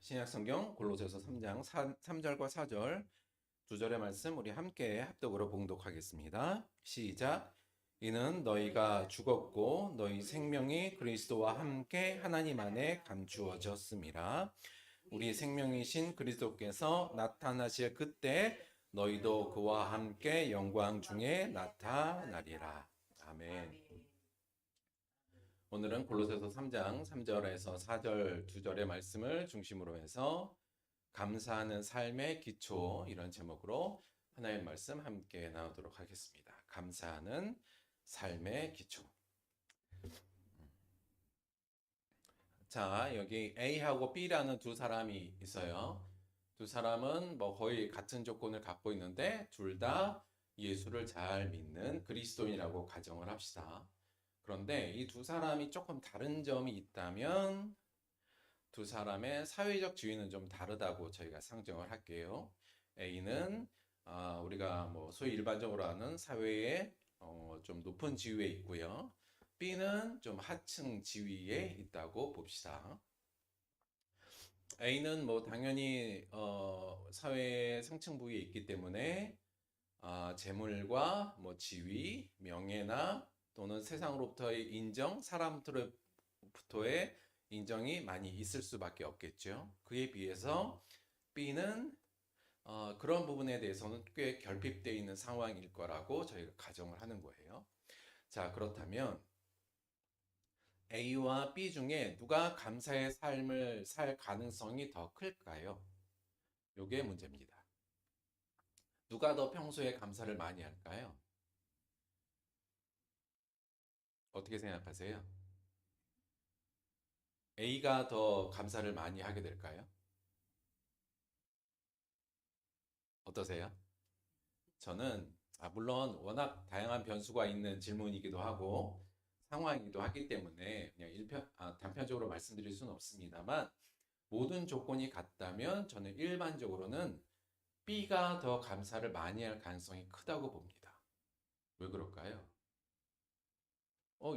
신약성경 골로새서 3장 3절과 4절 두 절의 말씀 우리 함께 합독으로 봉독하겠습니다. 시작. 이는 너희가 죽었고 너희 생명이 그리스도와 함께 하나님 안에 감추어졌음이라. 우리 생명이신 그리스도께서 나타나실 그때 너희도 그와 함께 영광 중에 나타나리라. 아멘. 오늘은 골로새서 3장 3절에서 4절 두 절의 말씀을 중심으로 해서 감사하는 삶의 기초, 이런 제목으로 하나님의 말씀 함께 나누도록 하겠습니다. 감사하는 삶의 기초. 자, 여기 A하고 B라는 두 사람이 있어요. 두 사람은 뭐 거의 같은 조건을 갖고 있는데 둘 다 예수를 잘 믿는 그리스도인이라고 가정을 합시다. 그런데 이 두 사람이 조금 다른 점이 있다면 두 사람의 사회적 지위는 좀 다르다고 저희가 상정을 할게요. A는 우리가 뭐 소위 일반적으로 아는 사회의 좀 높은 지위에 있고요. B는 좀 하층 지위에 있다고 봅시다. A는 뭐 당연히 사회의 상층 부위에 있기 때문에 재물과 뭐 지위, 명예나 또는 세상으로부터의 인정, 사람들로부터의 인정이 많이 있을 수밖에 없겠죠. 그에 비해서 B는 그런 부분에 대해서는 꽤 결핍되어 있는 상황일 거라고 저희가 가정을 하는 거예요. 자, 그렇다면 A와 B 중에 누가 감사의 삶을 살 가능성이 더 클까요? 요게 문제입니다. 누가 더 평소에 감사를 많이 할까요? 어떻게 생각하세요? A가 더 감사를 많이 하게 될까요? 어떠세요? 저는 물론 워낙 다양한 변수가 있는 질문이기도 하고 상황이기도 하기 때문에 그냥 단편적으로 말씀드릴 수는 없습니다만 모든 조건이 같다면 저는 일반적으로는 B가 더 감사를 많이 할 가능성이 크다고 봅니다. 왜 그럴까요?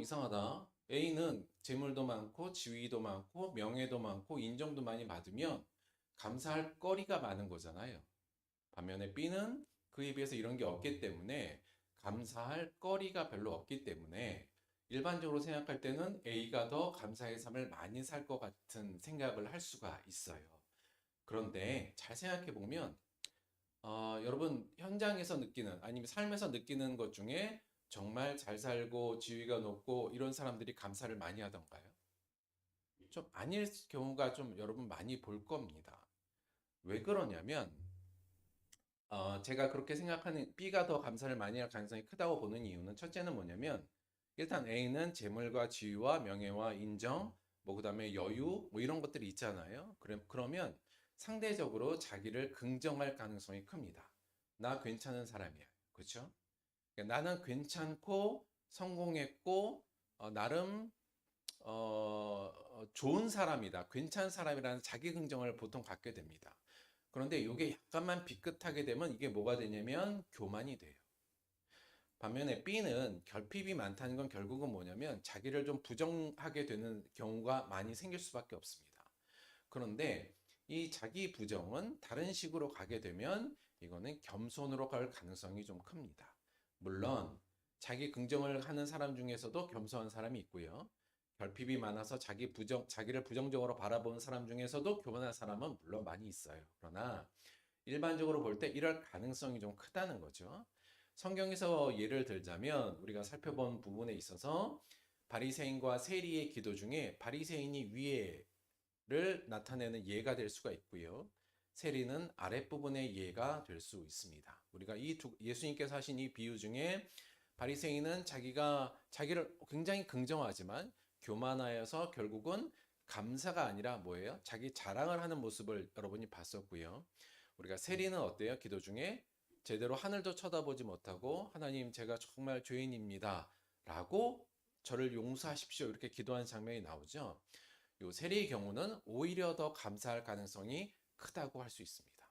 이상하다. A는 재물도 많고 지위도 많고 명예도 많고 인정도 많이 받으면 감사할 거리가 많은 거잖아요. 반면에 B는 그에 비해서 이런 게 없기 때문에 감사할 거리가 별로 없기 때문에 일반적으로 생각할 때는 A가 더 감사의 삶을 많이 살 것 같은 생각을 할 수가 있어요. 그런데 잘 생각해 보면 여러분 현장에서 느끼는 아니면 삶에서 느끼는 것 중에 정말 잘 살고 지위가 높고 이런 사람들이 감사를 많이 하던가요? 좀 아닐 경우가 좀 여러분 많이 볼 겁니다. 왜 그러냐면 제가 그렇게 생각하는 B가 더 감사를 많이 할 가능성이 크다고 보는 이유는 첫째는 뭐냐면 일단 A는 재물과 지위와 명예와 인정 뭐 그다음에 여유 뭐 이런 것들이 있잖아요. 그러면 상대적으로 자기를 긍정할 가능성이 큽니다. 나 괜찮은 사람이야. 그렇죠? 그러니까 나는 괜찮고 성공했고 나름 좋은 사람이다. 괜찮은 사람이라는 자기 긍정을 보통 갖게 됩니다. 그런데 이게 약간만 비끗하게 되면 이게 뭐가 되냐면 교만이 돼요. 반면에 B는 결핍이 많다는 건 결국은 뭐냐면 자기를 좀 부정하게 되는 경우가 많이 생길 수밖에 없습니다. 그런데 이 자기 부정은 다른 식으로 가게 되면 이거는 겸손으로 갈 가능성이 좀 큽니다. 물론 자기 긍정을 하는 사람 중에서도 겸손한 사람이 있고요. 결핍이 많아서 자기를 부정적으로 바라보는 사람 중에서도 교만한 사람은 물론 많이 있어요. 그러나 일반적으로 볼 때 이럴 가능성이 좀 크다는 거죠. 성경에서 예를 들자면 우리가 살펴본 부분에 있어서 바리새인과 세리의 기도 중에 바리새인이 위에를 나타내는 예가 될 수가 있고요. 세리는 아랫부분의 예가 될 수 있습니다. 우리가 예수님께서 하신 이 비유 중에 바리새인은 자기를 굉장히 긍정하지만 교만하여서 결국은 감사가 아니라 뭐예요? 자기 자랑을 하는 모습을 여러분이 봤었고요. 우리가 세리는 어때요? 기도 중에 제대로 하늘도 쳐다보지 못하고 하나님 제가 정말 죄인입니다. 라고 저를 용서하십시오. 이렇게 기도하는 장면이 나오죠. 요 세리의 경우는 오히려 더 감사할 가능성이 크다고 할 수 있습니다.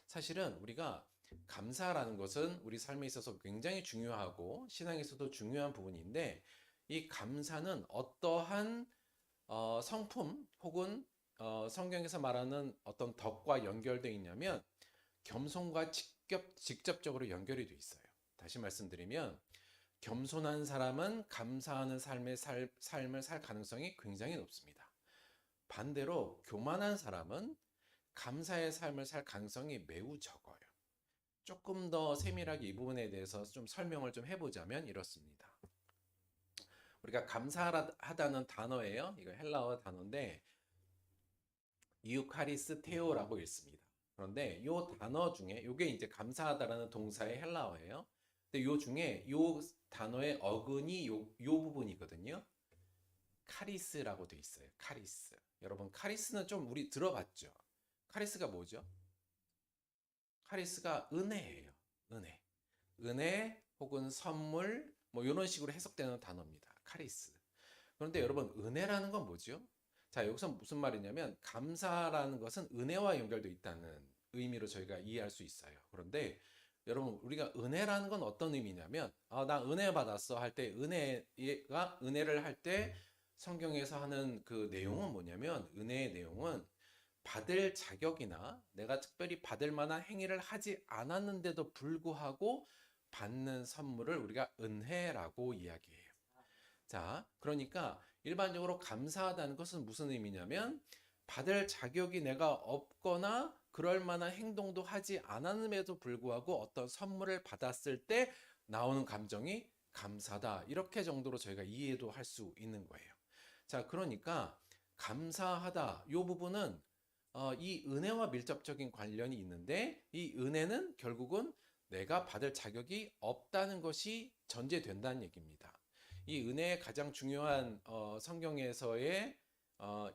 사실은 우리가 감사라는 것은 우리 삶에 있어서 굉장히 중요하고 신앙에서도 중요한 부분인데 이 감사는 어떠한 성품 혹은 성경에서 말하는 어떤 덕과 연결되어 있냐면 겸손과 직접적으로 연결이 돼 있어요. 다시 말씀드리면 겸손한 사람은 감사하는 삶을 살 가능성이 굉장히 높습니다. 반대로 교만한 사람은 감사의 삶을 살 가능성이 매우 적어요. 조금 더 세밀하게 이 부분에 대해서 좀 설명을 좀 해보자면 이렇습니다. 우리가 감사하다는 단어예요. 이거 헬라어 단어인데 이우카리스 테오라고 읽습니다. 그런데 이 단어 중에 이게 이제 감사하다라는 동사의 헬라어예요. 근데 요 중에 이 단어의 어근이 요 부분이거든요. 카리스라고 돼 있어요. 카리스. 여러분 카리스는 좀 우리 들어봤죠? 카리스가 뭐죠? 카리스가 은혜예요. 은혜. 은혜 혹은 선물 뭐 이런 식으로 해석되는 단어입니다. 카리스. 그런데 여러분 은혜라는 건 뭐죠? 자, 여기서 무슨 말이냐면 감사라는 것은 은혜와 연결되어 있다는 의미로 저희가 이해할 수 있어요. 그런데 여러분 우리가 은혜라는 건 어떤 의미냐면 나 은혜 받았어 할 때 은혜를 할 때 성경에서 하는 그 내용은 뭐냐면 은혜의 내용은 받을 자격이나 내가 특별히 받을 만한 행위를 하지 않았는데도 불구하고 받는 선물을 우리가 은혜라고 이야기해요. 자, 그러니까 일반적으로 감사하다는 것은 무슨 의미냐면 받을 자격이 내가 없거나 그럴 만한 행동도 하지 않았음에도 불구하고 어떤 선물을 받았을 때 나오는 감정이 감사다. 이렇게 정도로 저희가 이해도 할 수 있는 거예요. 자, 그러니까 감사하다. 이 부분은 이 은혜와 밀접적인 관련이 있는데 이 은혜는 결국은 내가 받을 자격이 없다는 것이 전제된다는 얘기입니다. 이 은혜의 가장 중요한 성경에서의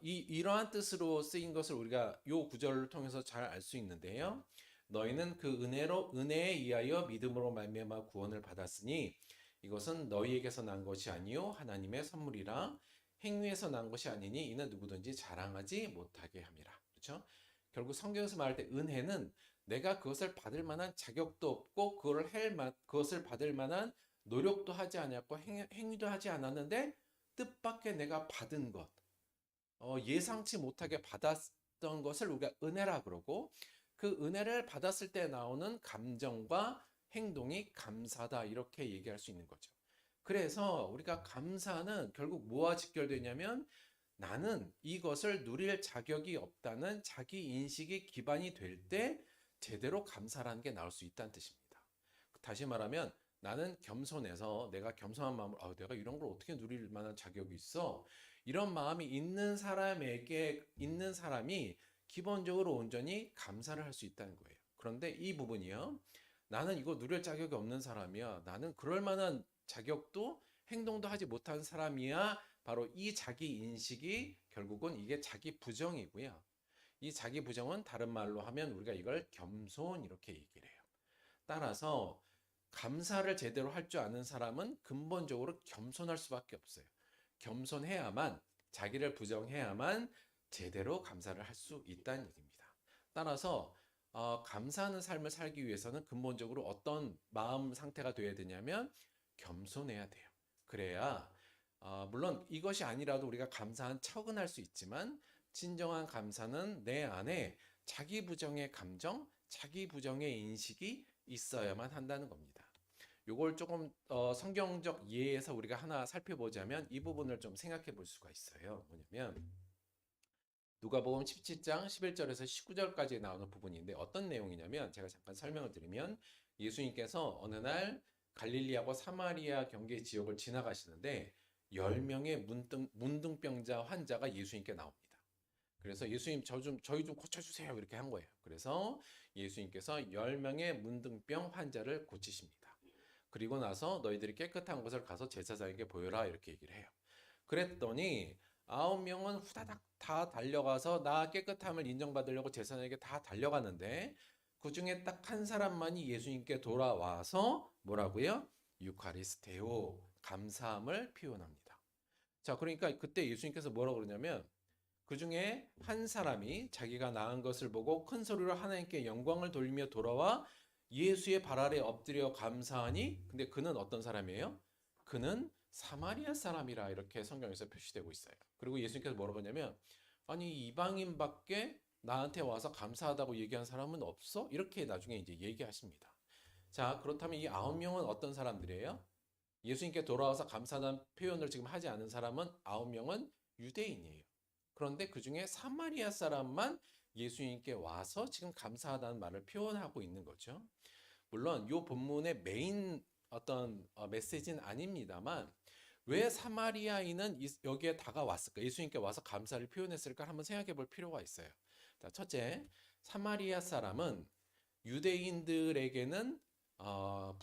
이러한 뜻으로 쓰인 것을 우리가 이 구절을 통해서 잘 알 수 있는데요. 너희는 그 은혜에 의하여 믿음으로 말미암아 구원을 받았으니 이것은 너희에게서 난 것이 아니요 하나님의 선물이라 행위에서 난 것이 아니니 이는 누구든지 자랑하지 못하게 함이라. 그렇죠? 결국 성경에서 말할 때 은혜는 내가 그것을 받을 만한 자격도 없고 그것을 받을 만한 노력도 하지 않았고 행위도 하지 않았는데 뜻밖의 내가 받은 것, 예상치 못하게 받았던 것을 우리가 은혜라 그러고 그 은혜를 받았을 때 나오는 감정과 행동이 감사다 이렇게 얘기할 수 있는 거죠. 그래서 우리가 감사는 결국 뭐와 직결되냐면 나는 이것을 누릴 자격이 없다는 자기 인식이 기반이 될 때 제대로 감사라는 게 나올 수 있다는 뜻입니다. 다시 말하면 나는 겸손해서 내가 겸손한 마음으로 내가 이런 걸 어떻게 누릴 만한 자격이 있어? 이런 마음이 있는 사람이 기본적으로 온전히 감사를 할 수 있다는 거예요. 그런데 이 부분이요. 나는 이거 누릴 자격이 없는 사람이야. 나는 그럴 만한 자격도 행동도 하지 못한 사람이야. 바로 이 자기 인식이 결국은 이게 자기 부정이고요. 이 자기 부정은 다른 말로 하면 우리가 이걸 겸손 이렇게 얘기를 해요. 따라서 감사를 제대로 할 줄 아는 사람은 근본적으로 겸손할 수밖에 없어요. 겸손해야만 자기를 부정해야만 제대로 감사를 할 수 있다는 얘기입니다. 따라서 감사하는 삶을 살기 위해서는 근본적으로 어떤 마음 상태가 되어야 되냐면 겸손해야 돼요. 그래야 물론 이것이 아니라도 우리가 감사한 척은 할 수 있지만 진정한 감사는 내 안에 자기 부정의 감정, 자기 부정의 인식이 있어야만 한다는 겁니다. 요걸 조금 성경적 예에서 우리가 하나 살펴보자면 이 부분을 좀 생각해 볼 수가 있어요. 뭐냐면 누가복음 17장 11절에서 19절까지 나오는 부분인데 어떤 내용이냐면 제가 잠깐 설명을 드리면 예수님께서 어느 날 갈릴리하고 사마리아 경계 지역을 지나가시는데 10명의 문둥병자 환자가 예수님께 나옵니다. 그래서 예수님 저희 좀 고쳐주세요 이렇게 한 거예요. 그래서 예수님께서 10명의 문둥병 환자를 고치십니다. 그리고 나서 너희들이 깨끗한 것을 가서 제사장에게 보여라 이렇게 얘기를 해요. 그랬더니 9명은 후다닥 다 달려가서 나 깨끗함을 인정받으려고 제사장에게 다 달려갔는데 그 중에 딱 한 사람만이 예수님께 돌아와서 뭐라고요? 유카리스테오 감사함을 표현합니다. 자, 그러니까 그때 예수님께서 뭐라고 그러냐면 그 중에 한 사람이 자기가 나은 것을 보고 큰 소리로 하나님께 영광을 돌리며 돌아와 예수의 발 아래 엎드려 감사하니 근데 그는 어떤 사람이에요? 그는 사마리아 사람이라 이렇게 성경에서 표시되고 있어요. 그리고 예수님께서 뭐라고 하냐면 아니, 이방인밖에 나한테 와서 감사하다고 얘기한 사람은 없어? 이렇게 나중에 이제 얘기하십니다. 자, 그렇다면 이 9명은 어떤 사람들이에요? 예수님께 돌아와서 감사하다는 표현을 지금 하지 않은 사람은 9명은 유대인이에요. 그런데 그 중에 사마리아 사람만 예수님께 와서 지금 감사하다는 말을 표현하고 있는 거죠. 물론 이 본문의 메인 어떤 메시지는 아닙니다만 왜 사마리아인은 여기에 다가왔을까? 예수님께 와서 감사를 표현했을까? 한번 생각해 볼 필요가 있어요. 자, 첫째, 사마리아 사람은 유대인들에게는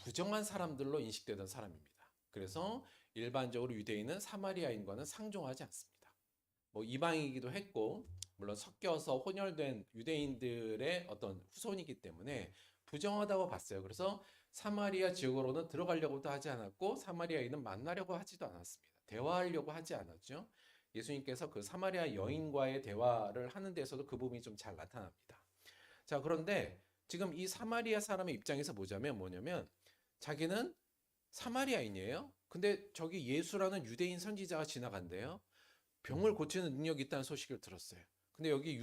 부정한 사람들로 인식되던 사람입니다. 그래서 일반적으로 유대인은 사마리아인과는 상종하지 않습니다. 뭐 이방이기도 했고, 물론 섞여서 혼혈된 유대인들의 어떤 후손이기 때문에 부정하다고 봤어요. 그래서 사마리아 지역으로는 들어가려고도 하지 않았고, 사마리아인은 만나려고 하지도 않았습니다. 대화하려고 하지 않았죠. 예수님께서 그 사마리아 여인과의 대화를 하는 데서도 그 부분이 좀 잘 나타납니다. 자, 그런데 지금 이 사마리아 사람의 입장에서 보자면 뭐냐면 자기는 사마리아인이에요. 근데 저기 예수라는 유대인 선지자가 지나간대요. 병을 고치는 능력이 있다는 소식을 들었어요. 근데 여기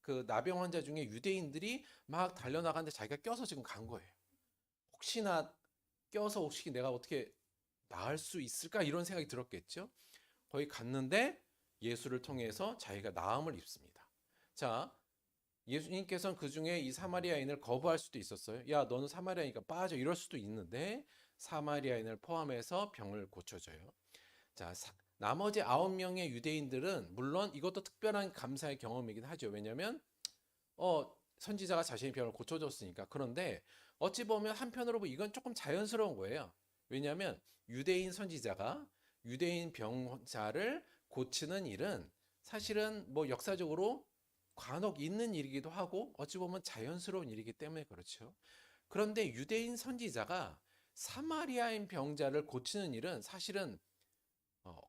그 나병 환자 중에 유대인들이 막 달려나가는데 자기가 껴서 지금 간 거예요. 혹시나 껴서 혹시 내가 어떻게 나을 수 있을까 이런 생각이 들었겠죠. 거기 갔는데 예수를 통해서 자기가 나음을 입습니다. 자, 예수님께서는 그 중에 이 사마리아인을 거부할 수도 있었어요. 야, 너는 사마리아니까 빠져. 이럴 수도 있는데 사마리아인을 포함해서 병을 고쳐줘요. 자, 나머지 9명의 유대인들은 물론 이것도 특별한 감사의 경험이긴 하죠. 왜냐하면 선지자가 자신의 병을 고쳐줬으니까. 그런데 어찌 보면 한편으로 보면 이건 조금 자연스러운 거예요. 왜냐하면 유대인 선지자가 유대인 병자를 고치는 일은 사실은 뭐 역사적으로 간혹 있는 일이기도 하고 어찌 보면 자연스러운 일이기 때문에 그렇죠. 그런데 유대인 선지자가 사마리아인 병자를 고치는 일은 사실은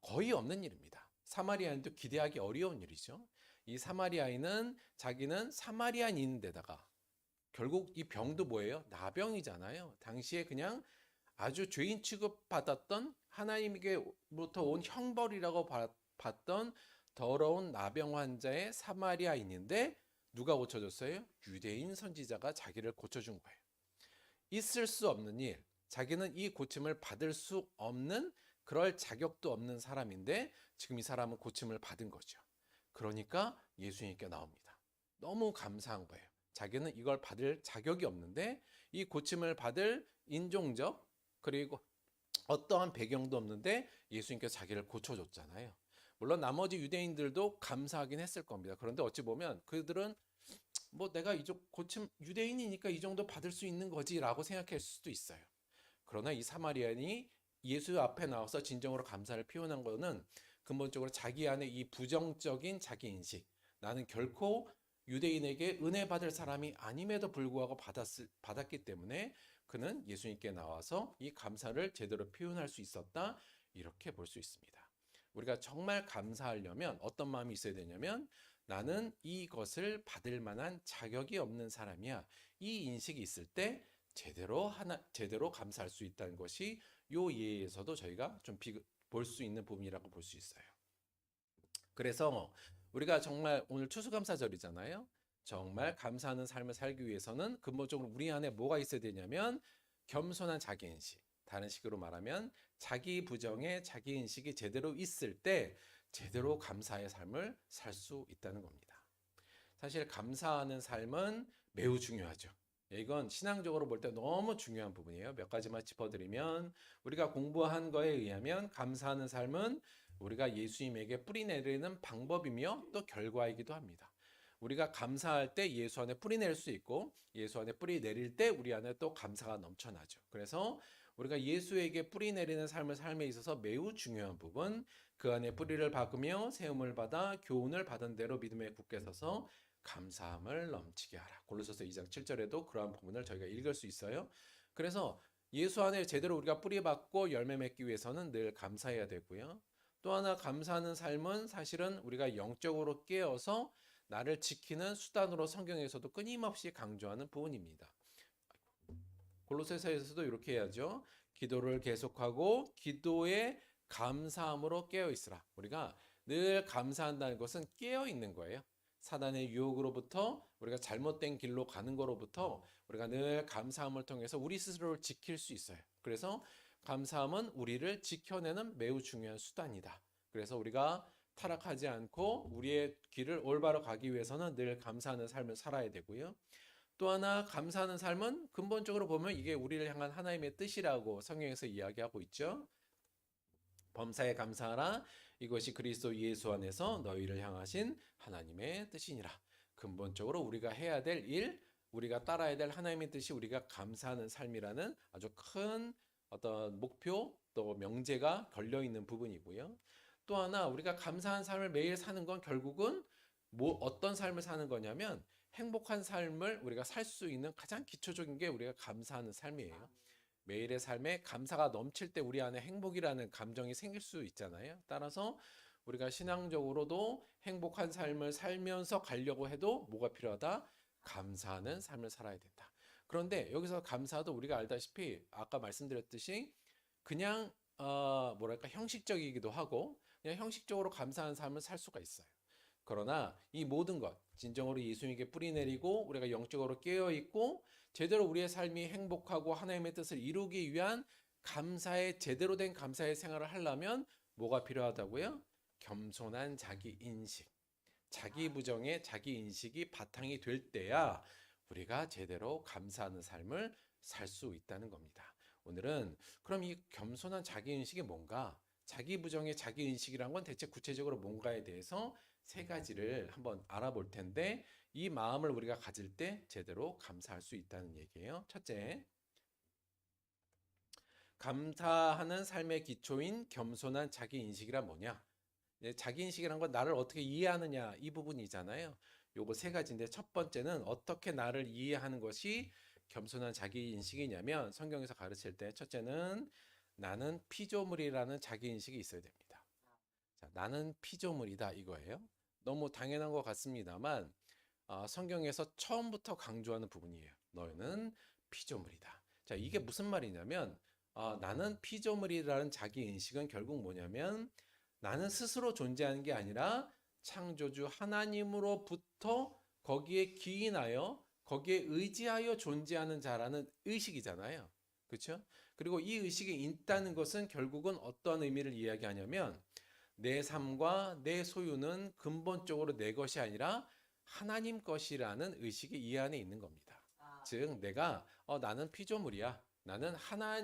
거의 없는 일입니다. 사마리아인도 기대하기 어려운 일이죠. 이 사마리아인은 자기는 사마리아인인데다가 결국 이 병도 뭐예요? 나병이잖아요. 당시에 그냥 아주 죄인 취급받았던 하나님께로부터 온 형벌이라고 봤던 더러운 나병 환자의 사마리아인인데 누가 고쳐줬어요? 유대인 선지자가 자기를 고쳐준 거예요. 있을 수 없는 일, 자기는 이 고침을 받을 수 없는 그럴 자격도 없는 사람인데 지금 이 사람은 고침을 받은 거죠. 그러니까 예수님께 나옵니다. 너무 감사한 거예요. 자기는 이걸 받을 자격이 없는데 이 고침을 받을 인종적 그리고 어떠한 배경도 없는데 예수님께서 자기를 고쳐줬잖아요. 물론 나머지 유대인들도 감사하긴 했을 겁니다. 그런데 어찌 보면 그들은 뭐 내가 고침 유대인이니까 이 정도 받을 수 있는 거지라고 생각할 수도 있어요. 그러나 이 사마리안이 예수 앞에 나와서 진정으로 감사를 표현한 것은 근본적으로 자기 안에 이 부정적인 자기 인식, 나는 결코 유대인에게 은혜 받을 사람이 아님에도 불구하고 받았기 때문에 그는 예수님께 나와서 이 감사를 제대로 표현할 수 있었다. 이렇게 볼 수 있습니다. 우리가 정말 감사하려면 어떤 마음이 있어야 되냐면 나는 이것을 받을 만한 자격이 없는 사람이야. 이 인식이 있을 때 제대로 감사할 수 있다는 것이 요 예에서도 저희가 좀 볼 수 있는 부분이라고 볼 수 있어요. 그래서 우리가 정말 오늘 추수감사절이잖아요. 정말 감사하는 삶을 살기 위해서는 근본적으로 우리 안에 뭐가 있어야 되냐면 겸손한 자기인식. 다른 식으로 말하면 자기 부정의 자기인식이 제대로 있을 때 제대로 감사의 삶을 살 수 있다는 겁니다. 사실 감사하는 삶은 매우 중요하죠. 이건 신앙적으로 볼 때 너무 중요한 부분이에요. 몇 가지만 짚어드리면 우리가 공부한 거에 의하면 감사하는 삶은 우리가 예수님에게 뿌리 내리는 방법이며 또 결과이기도 합니다. 우리가 감사할 때 예수 안에 뿌리 낼 수 있고 예수 안에 뿌리 내릴 때 우리 안에 또 감사가 넘쳐나죠. 그래서 우리가 예수에게 뿌리 내리는 삶을 삶에 있어서 매우 중요한 부분, 그 안에 뿌리를 박으며 세움을 받아 교훈을 받은 대로 믿음에 굳게 서서 감사함을 넘치게 하라. 골로새서 2장 7절에도 그러한 부분을 저희가 읽을 수 있어요. 그래서 예수 안에 제대로 우리가 뿌리 박고 열매 맺기 위해서는 늘 감사해야 되고요. 또 하나 감사하는 삶은 사실은 우리가 영적으로 깨어서 나를 지키는 수단으로 성경에서도 끊임없이 강조하는 부분입니다. 골로새서에서도 이렇게 해야죠. 기도를 계속하고 기도에 감사함으로 깨어 있으라. 우리가 늘 감사한다는 것은 깨어 있는 거예요. 사단의 유혹으로부터 우리가 잘못된 길로 가는 거로부터 우리가 늘 감사함을 통해서 우리 스스로를 지킬 수 있어요. 그래서 감사함은 우리를 지켜내는 매우 중요한 수단이다. 그래서 우리가 타락하지 않고 우리의 길을 올바로 가기 위해서는 늘 감사하는 삶을 살아야 되고요. 또 하나 감사하는 삶은 근본적으로 보면 이게 우리를 향한 하나님의 뜻이라고 성경에서 이야기하고 있죠. 범사에 감사하라. 이것이 그리스도 예수 안에서 너희를 향하신 하나님의 뜻이니라. 근본적으로 우리가 해야 될 일, 우리가 따라야 될 하나님의 뜻이 우리가 감사하는 삶이라는 아주 큰 어떤 목표 또 명제가 걸려 있는 부분이고요. 또 하나 우리가 감사한 삶을 매일 사는 건 결국은 어떤 삶을 사는 거냐면 행복한 삶을 우리가 살 수 있는 가장 기초적인 게 우리가 감사하는 삶이에요. 매일의 삶에 감사가 넘칠 때 우리 안에 행복이라는 감정이 생길 수 있잖아요. 따라서 우리가 신앙적으로도 행복한 삶을 살면서 가려고 해도 뭐가 필요하다? 감사하는 삶을 살아야 된다. 그런데 여기서 감사도 우리가 알다시피 아까 말씀드렸듯이 그냥 뭐랄까 형식적이기도 하고 그냥 형식적으로 감사한 삶을 살 수가 있어요. 그러나 이 모든 것 진정으로 예수님께 뿌리내리고 우리가 영적으로 깨어있고 제대로 우리의 삶이 행복하고 하나님의 뜻을 이루기 위한 감사의 제대로 된 감사의 생활을 하려면 뭐가 필요하다고요? 겸손한 자기 인식, 자기 부정의 자기 인식이 바탕이 될 때야 우리가 제대로 감사하는 삶을 살 수 있다는 겁니다. 오늘은 그럼 이 겸손한 자기 인식이 뭔가? 자기 부정의 자기 인식이란 건 대체 구체적으로 뭔가에 대해서 세 가지를 한번 알아볼 텐데 이 마음을 우리가 가질 때 제대로 감사할 수 있다는 얘기예요. 첫째, 감사하는 삶의 기초인 겸손한 자기 인식이란 뭐냐? 자기 인식이란 건 나를 어떻게 이해하느냐 이 부분이잖아요. 요거 세 가지인데 첫 번째는 어떻게 나를 이해하는 것이 겸손한 자기 인식이냐면 성경에서 가르칠 때 첫째는 나는 피조물이라는 자기 인식이 있어야 됩니다. 자, 나는 피조물이다 이거예요. 너무 당연한 것 같습니다만 성경에서 처음부터 강조하는 부분이에요. 너희는 피조물이다. 자, 이게 무슨 말이냐면 나는 피조물이라는 자기 인식은 결국 뭐냐면 나는 스스로 존재하는 게 아니라 창조주 하나님으로부터 거기에 기인하여 거기에 의지하여 존재하는 자라는 의식이잖아요. 그렇죠? 그리고 이 의식이 있다는 것은 결국은 어떤 의미를 이야기하냐면 내 삶과 내 소유는 근본적으로 내 것이 아니라 하나님 것이라는 의식이 이 안에 있는 겁니다. 즉 내가 나는 피조물이야. 나는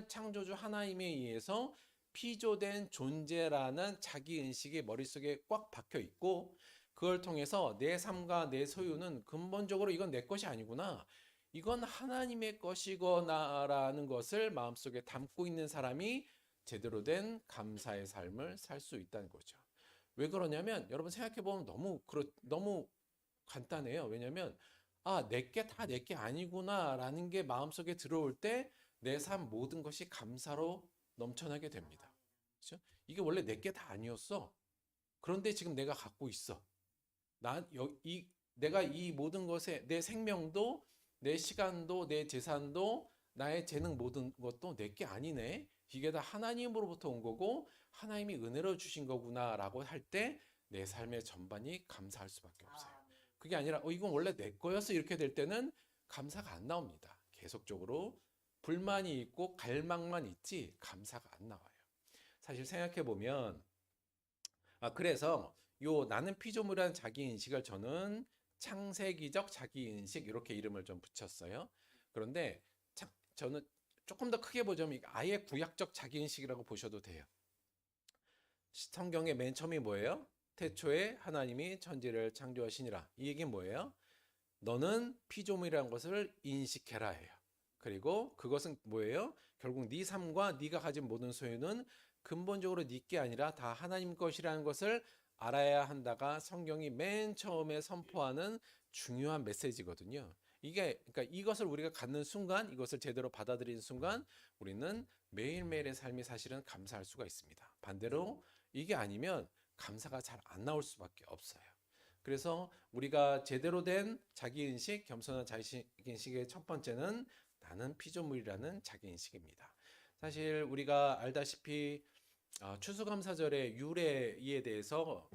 창조주 하나님에 의해서 피조된 존재라는 자기 인식이 머릿속에 꽉 박혀 있고 그걸 통해서 내 삶과 내 소유는 근본적으로 이건 내 것이 아니구나. 이건 하나님의 것이거나라는 것을 마음속에 담고 있는 사람이 제대로 된 감사의 삶을 살 수 있다는 거죠. 왜 그러냐면 여러분 생각해 보면 너무 간단해요. 왜냐면 내게 다 내게 아니구나라는 게 마음속에 들어올 때 내 삶 모든 것이 감사로 넘쳐나게 됩니다. 그렇죠? 이게 원래 내게 다 아니었어. 그런데 지금 내가 갖고 있어. 내가 이 모든 것에 내 생명도 내 시간도 내 재산도 나의 재능 모든 것도 내게 아니네. 이게 다 하나님으로부터 온 거고 하나님이 은혜로 주신 거구나라고 할 때 내 삶의 전반이 감사할 수밖에 없어요. 그게 아니라 이건 원래 내 거였어 이렇게 될 때는 감사가 안 나옵니다. 계속적으로 불만이 있고 갈망만 있지 감사가 안 나와요. 사실 생각해 보면 그래서 요 나는 피조물이라는 자기 인식을 저는 창세기적 자기 인식 이렇게 이름을 좀 붙였어요. 그런데 저는 조금 더 크게 보자면 아예 구약적 자기 인식이라고 보셔도 돼요. 성경의 맨 처음이 뭐예요? 태초에 하나님이 천지를 창조하시니라. 이 얘기는 뭐예요? 너는 피조물이라는 것을 인식해라 해요. 그리고 그것은 뭐예요? 결국 네 삶과 네가 가진 모든 소유는 근본적으로 네게 아니라 다 하나님 것이라는 것을 알아야 한다가 성경이 맨 처음에 선포하는 중요한 메시지거든요. 그러니까 이것을 우리가 갖는 순간, 이것을 제대로 받아들이는 순간 우리는 매일매일의 삶이 사실은 감사할 수가 있습니다. 반대로 이게 아니면 감사가 잘 안 나올 수밖에 없어요. 그래서 우리가 제대로 된 자기인식, 겸손한 자기인식의 첫 번째는 나는 피조물이라는 자기인식입니다. 사실 우리가 알다시피 추수감사절의 유래에 대해서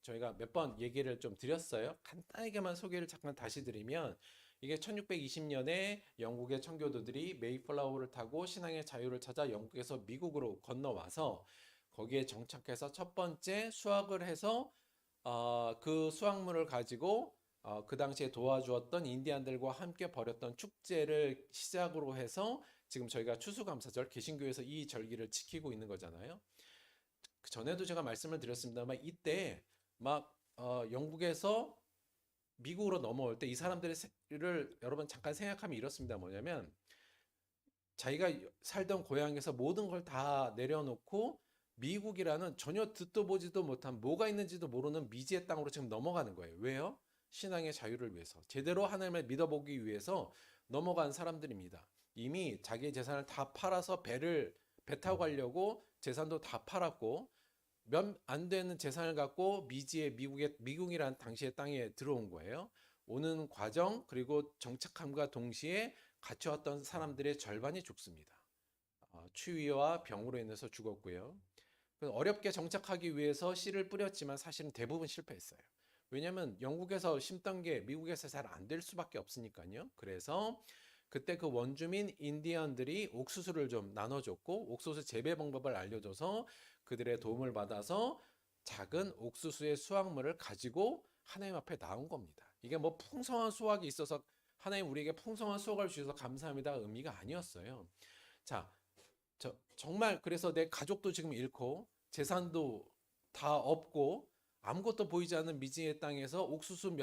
저희가 몇 번 얘기를 좀 드렸어요. 간단하게만 소개를 잠깐 다시 드리면 이게 1620년에 영국의 청교도들이 메이플라워를 타고 신앙의 자유를 찾아 영국에서 미국으로 건너와서 거기에 정착해서 첫 번째 수확을 해서 그 수확물을 가지고 그 당시에 도와주었던 인디안들과 함께 벌였던 축제를 시작으로 해서 지금 저희가 추수감사절 개신교에서 이 절기를 지키고 있는 거잖아요. 그 전에도 제가 말씀을 드렸습니다만 이때 막 영국에서 미국으로 넘어올 때 이 사람들을 여러분 잠깐 생각하면 이렇습니다. 뭐냐면 자기가 살던 고향에서 모든 걸 다 내려놓고 미국이라는 전혀 듣도 보지도 못한 뭐가 있는지도 모르는 미지의 땅으로 지금 넘어가는 거예요. 왜요? 신앙의 자유를 위해서. 제대로 하나님을 믿어보기 위해서 넘어간 사람들입니다. 이미 자기의 재산을 다 팔아서 배 타고 가려고 재산도 다 팔았고 몇 안 되는 재산을 갖고 미국이란 당시의 땅에 들어온 거예요. 오는 과정 그리고 정착함과 동시에 갇혀왔던 사람들의 절반이 죽습니다. 추위와 병으로 인해서 죽었고요. 어렵게 정착하기 위해서 씨를 뿌렸지만 사실은 대부분 실패했어요. 왜냐하면 영국에서 심던 게 미국에서 잘 안 될 수밖에 없으니까요. 그래서 그때 그 원주민 인디언들이 옥수수를 좀 나눠줬고 옥수수 재배 방법을 알려줘서 그들의 도움을 받아서 작은 옥수수의 수확물을 가지고 하나님 앞에 나온 겁니다. 이게 뭐 풍성한 수확이 있어서 하나님 우리에게 풍성한 수확을 주셔서 감사합니다 의미가 아니었어요. 자, 정말 그래서 내 가족도 지금 잃고 재산도 다 없고 아무것도 보이지 않는 미지의 땅에서 옥수수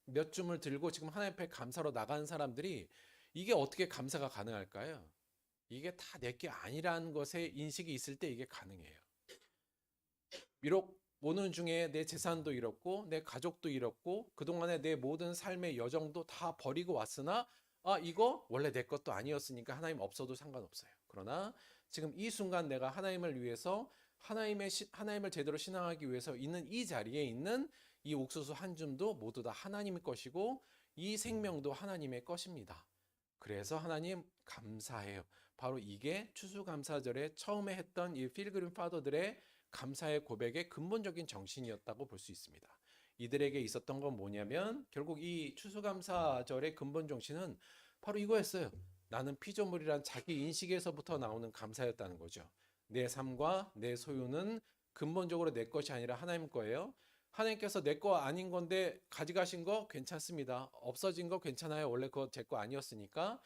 몇 줌을 들고 지금 하나님 앞에 감사로 나간 사람들이 이게 어떻게 감사가 가능할까요? 이게 다 내게 아니라는 것에 인식이 있을 때 이게 가능해요. 비록 오는 중에 내 재산도 잃었고 내 가족도 잃었고 그동안의 내 모든 삶의 여정도 다 버리고 왔으나 이거 원래 내 것도 아니었으니까 하나님 없어도 상관없어요. 그러나 지금 이 순간 내가 하나님을 위해서 하나님을 제대로 신앙하기 위해서 있는 이 자리에 있는 이 옥수수 한 줌도 모두 다 하나님의 것이고 이 생명도 하나님의 것입니다. 그래서 하나님 감사해요. 바로 이게 추수감사절에 처음에 했던 이 필그림 파더들의 감사의 고백의 근본적인 정신이었다고 볼 수 있습니다. 이들에게 있었던 건 뭐냐면 결국 이 추수감사절의 근본 정신은 바로 이거였어요. 나는 피조물이란 자기 인식에서부터 나오는 감사였다는 거죠. 내 삶과 내 소유는 근본적으로 내 것이 아니라 하나님 거예요. 하나님께서 내 거 아닌 건데 가져가신 거 괜찮습니다. 없어진 거 괜찮아요. 원래 그거 제 거 아니었으니까.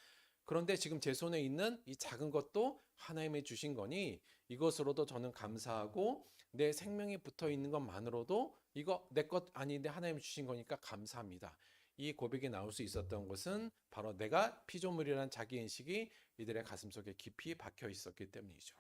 그런데 지금 제 손에 있는 이 작은 것도 하나님이 주신 거니 이것으로도 저는 감사하고 내 생명이 붙어 있는 것만으로도 이거 내 것 아닌데 하나님이 주신 거니까 감사합니다. 이 고백이 나올 수 있었던 것은 바로 내가 피조물이라는 자기 인식이 이들의 가슴속에 깊이 박혀 있었기 때문이죠.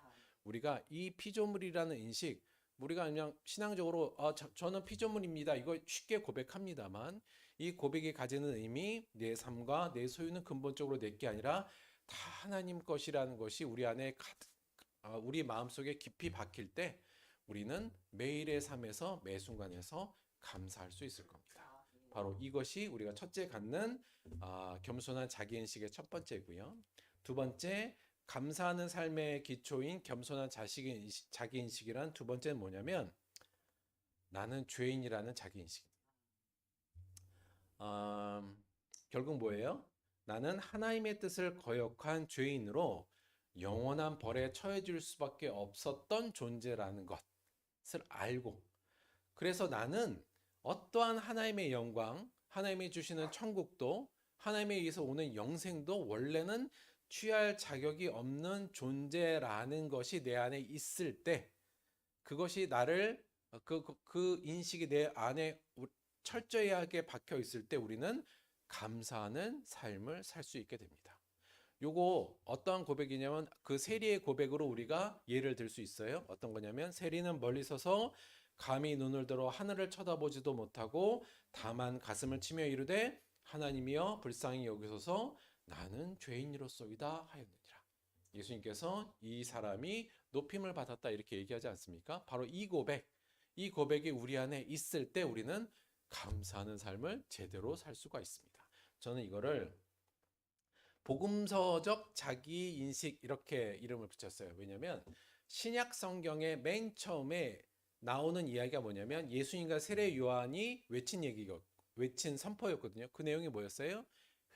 우리가 이 피조물이라는 인식, 우리가 그냥 신앙적으로 저는 피조물입니다. 이거 쉽게 고백합니다만 이 고백이 가지는 의미, 내 삶과 내 소유는 근본적으로 내 게 아니라 다 하나님 것이라는 것이 우리 안에 우리 마음속에 깊이 박힐 때 우리는 매일의 삶에서 매 순간에서 감사할 수 있을 겁니다. 바로 이것이 우리가 첫째 갖는 겸손한 자기인식의 첫 번째고요. 두 번째, 감사하는 삶의 기초인 겸손한 자기인식이란 두 번째는 뭐냐면 나는 죄인이라는 자기인식. 결국 뭐예요? 나는 하나님의 뜻을 거역한 죄인으로 영원한 벌에 처해질 수밖에 없었던 존재라는 것을 알고 그래서 나는 어떠한 하나님의 영광, 하나님이 주시는 천국도 하나님에 의해서 오는 영생도 원래는 취할 자격이 없는 존재라는 것이 내 안에 있을 때 그것이 나를 그 인식이 내 안에 철저하게 박혀 있을 때 우리는 감사하는 삶을 살 수 있게 됩니다. 요거 어떠한 고백이냐면 그 세리의 고백으로 우리가 예를 들 수 있어요. 어떤 거냐면 세리는 멀리 서서 감히 눈을 들어 하늘을 쳐다보지도 못하고 다만 가슴을 치며 이르되 하나님이여 불쌍히 여기소서 나는 죄인이로소이다 하였느니라. 예수님께서 이 사람이 높임을 받았다 이렇게 얘기하지 않습니까? 바로 이 고백이 우리 안에 있을 때 우리는 감사하는 삶을 제대로 살 수가 있습니다. 저는 이거를 복음서적 자기 인식 이렇게 이름을 붙였어요. 왜냐하면 신약 성경의 맨 처음에 나오는 이야기가 뭐냐면 예수님과 세례 요한이 외친 선포였거든요. 그 내용이 뭐였어요?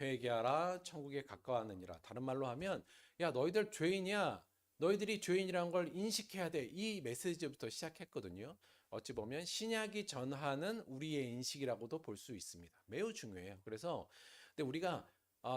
회개하라, 천국에 가까워하느니라. 다른 말로 하면 야 너희들 죄인이야. 너희들이 죄인이라는 걸 인식해야 돼. 이 메시지부터 시작했거든요. 어찌 보면 신약이 전하는 우리의 인식이라고도 볼 수 있습니다. 매우 중요해요. 그래서 근데 우리가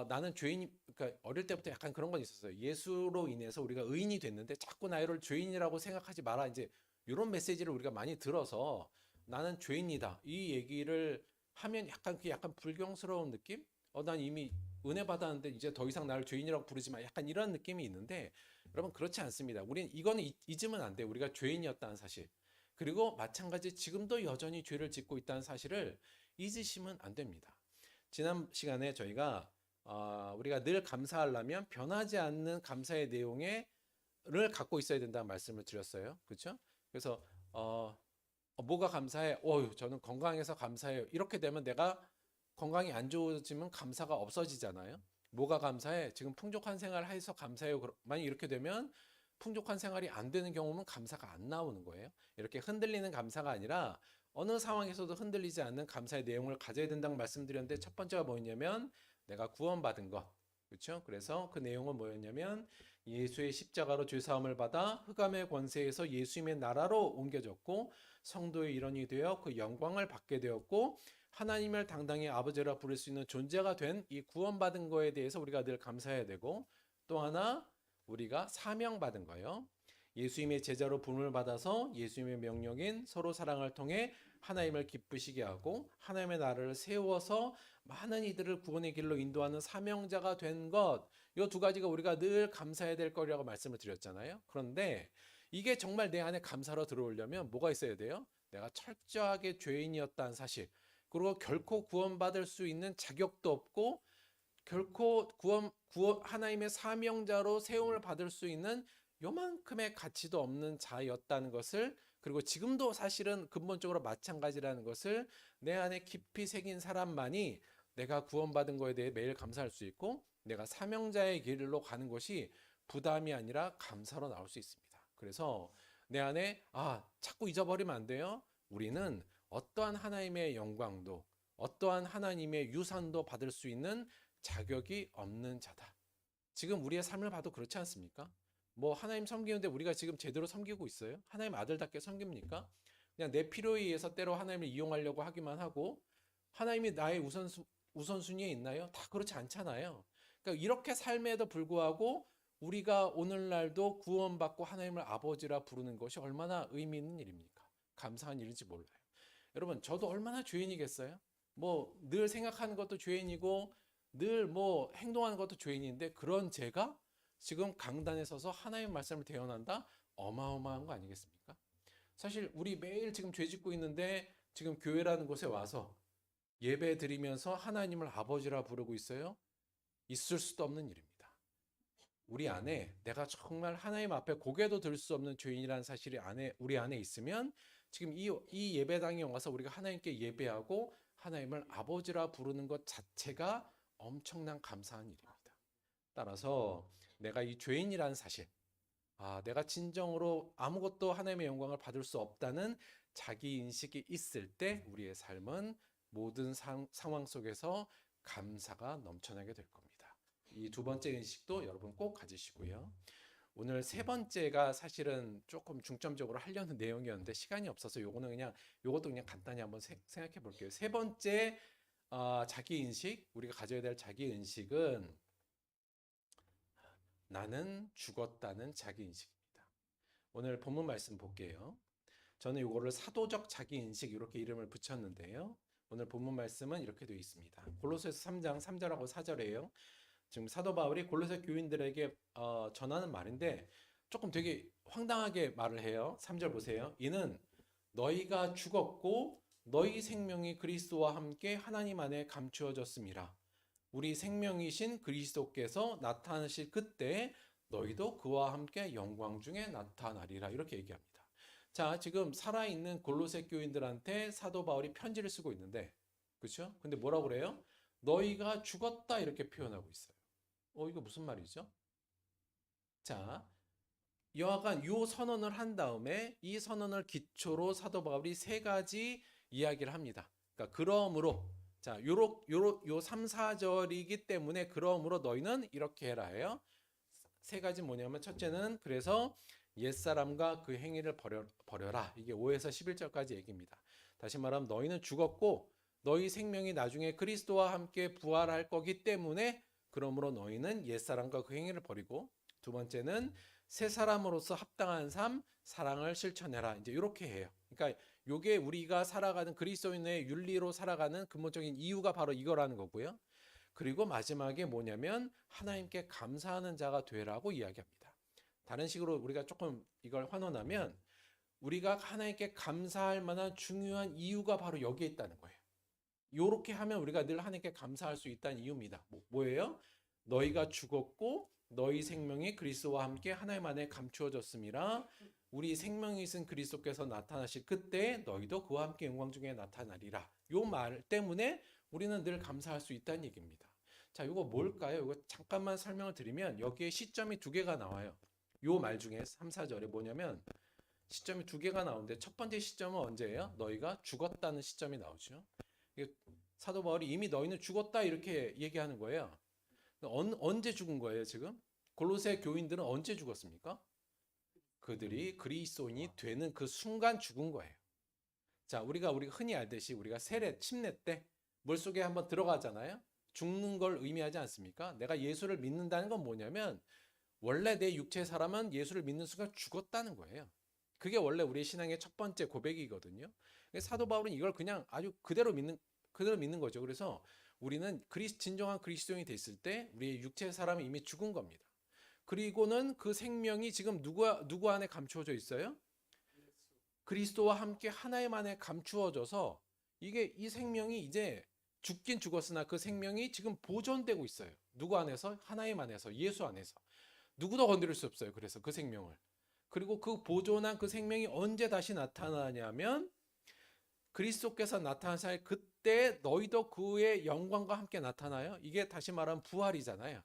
나는 죄인, 그러니까 어릴 때부터 약간 그런 건 있었어요. 예수로 인해서 우리가 의인이 됐는데 자꾸 나를 죄인이라고 생각하지 마라. 이제 이런 메시지를 우리가 많이 들어서 나는 죄인이다. 이 얘기를 하면 약간 그 약간 불경스러운 느낌? 난 이미 은혜 받았는데 이제 더 이상 나를 죄인이라고 부르지 마. 약간 이런 느낌이 있는데 여러분 그렇지 않습니다. 우린 이거는 잊으면 안 돼. 우리가 죄인이었다는 사실. 그리고 마찬가지 지금도 여전히 죄를 짓고 있다는 사실을 잊으시면 안 됩니다. 지난 시간에 저희가 우리가 늘 감사하려면 변하지 않는 감사의 내용을 갖고 있어야 된다는 말씀을 드렸어요. 그렇죠? 그래서 뭐가 감사해? 저는 건강해서 감사해요. 이렇게 되면 내가 건강이 안 좋아지면 감사가 없어지잖아요. 뭐가 감사해? 지금 풍족한 생활을 해서 감사해요. 만약 이렇게 되면 풍족한 생활이 안 되는 경우는 감사가 안 나오는 거예요. 이렇게 흔들리는 감사가 아니라 어느 상황에서도 흔들리지 않는 감사의 내용을 가져야 된다고 말씀드렸는데 첫 번째가 뭐였냐면 내가 구원받은 것. 그렇죠? 그래서 그 내용은 뭐였냐면 예수의 십자가로 죄사함을 받아 흑암의 권세에서 예수님의 나라로 옮겨졌고 성도의 일원이 되어 그 영광을 받게 되었고 하나님을 당당히 아버지라 부를 수 있는 존재가 된 이 구원받은 거에 대해서 우리가 늘 감사해야 되고 또 하나 우리가 사명받은 거예요. 예수님의 제자로 부름을 받아서 예수님의 명령인 서로 사랑을 통해 하나님을 기쁘시게 하고 하나님의 나라를 세워서 많은 이들을 구원의 길로 인도하는 사명자가 된 것. 이 두 가지가 우리가 늘 감사해야 될 거라고 말씀을 드렸잖아요. 그런데 이게 정말 내 안에 감사로 들어오려면 뭐가 있어야 돼요? 내가 철저하게 죄인이었다는 사실. 그리고 결코 구원받을 수 있는 자격도 없고 결코 하나님의 사명자로 세움을 받을 수 있는 요만큼의 가치도 없는 자였다는 것을 그리고 지금도 사실은 근본적으로 마찬가지라는 것을 내 안에 깊이 새긴 사람만이 내가 구원받은 거에 대해 매일 감사할 수 있고 내가 사명자의 길로 가는 것이 부담이 아니라 감사로 나올 수 있습니다. 그래서 내 안에 자꾸 잊어버리면 안 돼요. 우리는 어떠한 하나님의 영광도 어떠한 하나님의 유산도 받을 수 있는 자격이 없는 자다. 지금 우리의 삶을 봐도 그렇지 않습니까? 뭐 하나님 섬기는데 우리가 지금 제대로 섬기고 있어요? 하나님 아들답게 섬깁니까? 그냥 내 필요에 의해서 때로 하나님을 이용하려고 하기만 하고 하나님이 나의 우선순위에 있나요? 다 그렇지 않잖아요. 그러니까 이렇게 삶에도 불구하고 우리가 오늘날도 구원받고 하나님을 아버지라 부르는 것이 얼마나 의미 있는 일입니까? 감사한 일인지 몰라요. 여러분 저도 얼마나 죄인이겠어요? 뭐 늘 생각하는 것도 죄인이고 늘 뭐 행동하는 것도 죄인인데 그런 제가 지금 강단에 서서 하나님의 말씀을 대언한다? 어마어마한 거 아니겠습니까? 사실 우리 매일 지금 죄 짓고 있는데 지금 교회라는 곳에 와서 예배 드리면서 하나님을 아버지라 부르고 있어요? 있을 수도 없는 일입니다. 우리 안에 내가 정말 하나님 앞에 고개도 들 수 없는 죄인이라는 사실이 우리 안에 있으면 지금 이 예배당에 와서 우리가 하나님께 예배하고 하나님을 아버지라 부르는 것 자체가 엄청난 감사한 일입니다. 따라서 내가 이 죄인이라는 사실, 내가 진정으로 아무것도 하나님의 영광을 받을 수 없다는 자기 인식이 있을 때 우리의 삶은 모든 상황 속에서 감사가 넘쳐나게 될 겁니다. 이 두 번째 인식도 여러분 꼭 가지시고요. 오늘 세 번째가 사실은 조금 중점적으로 하려는 내용이었는데 시간이 없어서 요것도 그냥 간단히 한번 생각해 볼게요. 세 번째 자기 인식, 우리가 가져야 될 자기 인식은 나는 죽었다는 자기 인식입니다. 오늘 본문 말씀 볼게요. 저는 이거를 사도적 자기 인식 이렇게 이름을 붙였는데요. 오늘 본문 말씀은 이렇게 되어 있습니다. 골로새서 3장 3절하고 4절이에요. 지금 사도 바울이 골로새 교인들에게 전하는 말인데 조금 되게 황당하게 말을 해요. 3절 보세요. 이는 너희가 죽었고 너희 생명이 그리스도와 함께 하나님 안에 감추어졌음이라. 우리 생명이신 그리스도께서 나타나실 그때 너희도 그와 함께 영광 중에 나타나리라. 이렇게 얘기합니다. 자, 지금 살아있는 골로새 교인들한테 사도 바울이 편지를 쓰고 있는데 그렇죠? 근데 뭐라고 그래요? 너희가 죽었다 이렇게 표현하고 있어요. 이거 무슨 말이죠? 자, 여하간 요 선언을 한 다음에 이 선언을 기초로 사도 바울이 세 가지 이야기를 합니다. 그러니까 그러므로 자, 요 3, 4절이기 때문에 그러므로 너희는 이렇게 해라 해요. 세 가지 뭐냐면 첫째는 그래서 옛사람과 그 행위를 버려라. 이게 5에서 11절까지 얘기입니다. 다시 말하면 너희는 죽었고 너희 생명이 나중에 그리스도와 함께 부활할 거기 때문에 그러므로 너희는 옛사람과 그 행위를 버리고 두 번째는 새 사람으로서 합당한 삶, 사랑을 실천해라. 이제 이렇게 해요. 그러니까 요게 우리가 살아가는 그리스도인의 윤리로 살아가는 근본적인 이유가 바로 이거라는 거고요. 그리고 마지막에 뭐냐면 하나님께 감사하는 자가 되라고 이야기합니다. 다른 식으로 우리가 조금 이걸 환원하면 우리가 하나님께 감사할 만한 중요한 이유가 바로 여기에 있다는 거예요. 이렇게 하면 우리가 늘 하나님께 감사할 수 있다는 이유입니다. 뭐예요? 너희가 죽었고 너희 생명이 그리스도와 함께 하나님 안에 감추어졌음이라. 우리 생명이 있은 그리스도께서 나타나실 그때 너희도 그와 함께 영광 중에 나타나리라. 요 말 때문에 우리는 늘 감사할 수 있다는 얘기입니다. 자, 이거 뭘까요? 이거 잠깐만 설명을 드리면 여기에 시점이 두 개가 나와요. 요 말 중에 3, 4절에 뭐냐면 시점이 두 개가 나오는데 첫 번째 시점은 언제예요? 너희가 죽었다는 시점이 나오죠. 사도 바울이 이미 너희는 죽었다 이렇게 얘기하는 거예요. 언제 죽은 거예요, 지금? 골로새 교인들은 언제 죽었습니까? 그들이 그리스도인이 되는 그 순간 죽은 거예요. 자, 우리가 흔히 알듯이 우리가 세례, 침례 때 물속에 한번 들어가잖아요. 죽는 걸 의미하지 않습니까? 내가 예수를 믿는다는 건 뭐냐면 원래 내 육체 사람은 예수를 믿는 순간 죽었다는 거예요. 그게 원래 우리의 신앙의 첫 번째 고백이거든요. 사도 바울은 이걸 그냥 아주 그대로 믿는 거죠. 그래서 우리는 진정한 그리스도인이 됐을 때 우리의 육체 사람은 이미 죽은 겁니다. 그리고는 그 생명이 지금 누구 안에 감추어져 있어요? 그리스도와 함께 하나님 안에 감추어져서 이 생명이 이제 죽긴 죽었으나 그 생명이 지금 보존되고 있어요. 누구 안에서? 하나님 안에서, 예수 안에서. 누구도 건드릴 수 없어요. 그래서 그 생명을. 그리고 그 보존한 그 생명이 언제 다시 나타나냐면 그리스도께서 나타나실 그때 너희도 그의 영광과 함께 나타나요. 이게 다시 말하면 부활이잖아요.